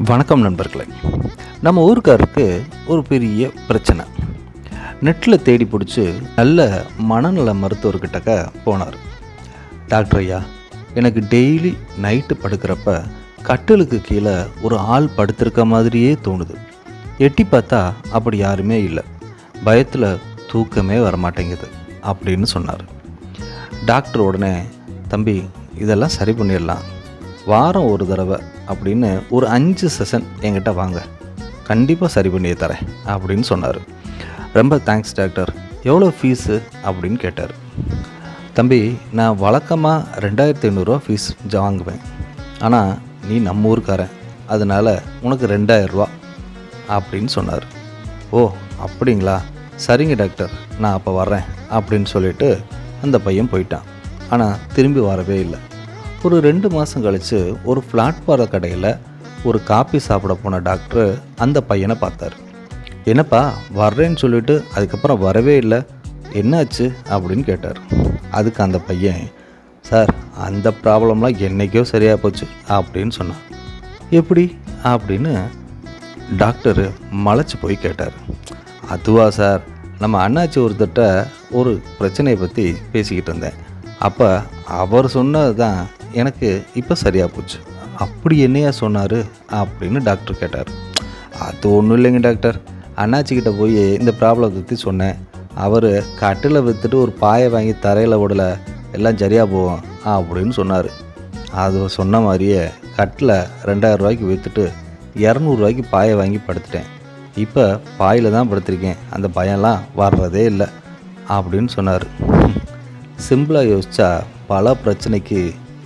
வணக்கம் நண்பர்களே. நம்ம ஊருக்காரருக்கு ஒரு பெரிய பிரச்சனை. நெட்டில் தேடி பிடிச்சி நல்ல மனநல மருத்துவர்கிட்டக்க போனார். டாக்டர் ஐயா, எனக்கு டெய்லி நைட்டு படுக்கிறப்ப கட்டிலுக்கு கீழே ஒரு ஆள் படுத்திருக்க மாதிரியே தோணுது. எட்டி பார்த்தா அப்படி யாருமே இல்லை. பயத்தில் தூக்கமே வரமாட்டேங்குது அப்படின்னு சொன்னார். டாக்டர் உடனே, தம்பி, இதெல்லாம் சரி பண்ணிடலாம். வாரம் ஒரு தடவை அப்படின்னு ஒரு 5 செஷன் என்கிட்ட வாங்க, கண்டிப்பாக சரி பண்ணியே தரேன் அப்படின்னு சொன்னார். ரொம்ப தேங்க்ஸ் டாக்டர், எவ்வளோ ஃபீஸு அப்படின்னு கேட்டார். தம்பி, நான் வழக்கமாக 2500 ஃபீஸ் வாங்குவேன். ஆனால் நீ நம்ம ஊருக்காரன், அதனால் உனக்கு 2000 அப்படின்னு சொன்னார். ஓ அப்படிங்களா, சரிங்க டாக்டர், நான் அப்போ வர்றேன் அப்படின்னு சொல்லிட்டு அந்த பையன் போயிட்டான். ஆனால் திரும்பி வரவே இல்லை. ஒரு 2 மாதம் கழித்து ஒரு பிளாட்பார கடையில் ஒரு காப்பி சாப்பிட போன டாக்டர் அந்த பையனை பார்த்தார். என்னப்பா வர்றேன்னு சொல்லிட்டு அதுக்கப்புறம் வரவே இல்லை, என்னாச்சு அப்படின்னு கேட்டார். அதுக்கு அந்த பையன், சார், அந்த ப்ராப்ளம்லாம் என்றைக்கோ சரியாக போச்சு அப்படின்னு சொன்னான். எப்படி அப்படின்னு டாக்டர் மலைச்சு போய் கேட்டார். அதுவா சார், நம்ம அண்ணாச்சி ஒருத்தட்ட ஒரு பிரச்சனையை பற்றி பேசிக்கிட்டு இருந்தேன். அப்போ அவர் சொன்னது தான் எனக்கு இப்போ சரியாக போச்சு. அப்படி என்னையா சொன்னார் அப்படின்னு டாக்டர் கேட்டார். அது ஒன்றும் இல்லைங்க டாக்டர், அண்ணாச்சிக்கிட்ட போய் இந்த ப்ராப்ளத்தை பற்றி சொன்னேன். அவர் கட்டில் விற்றுட்டு ஒரு பாயை வாங்கி தரையில் விடலை, எல்லாம் சரியாக போவோம் அப்படின்னு சொன்னார். அது சொன்ன மாதிரியே கட்டில் 2000 விற்றுட்டு 200 பாயை வாங்கி படுத்துட்டேன். இப்போ பாயில் தான் படுத்திருக்கேன், அந்த பயம்லாம் வர்றதே இல்லை அப்படின்னு சொன்னார். சிம்பிளாக யோசித்தா பல பிரச்சனைக்கு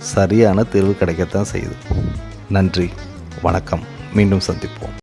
சரியான தீர்வு கிடைக்கத்தான் செய்யுது. நன்றி, வணக்கம், மீண்டும் சந்திப்போம்.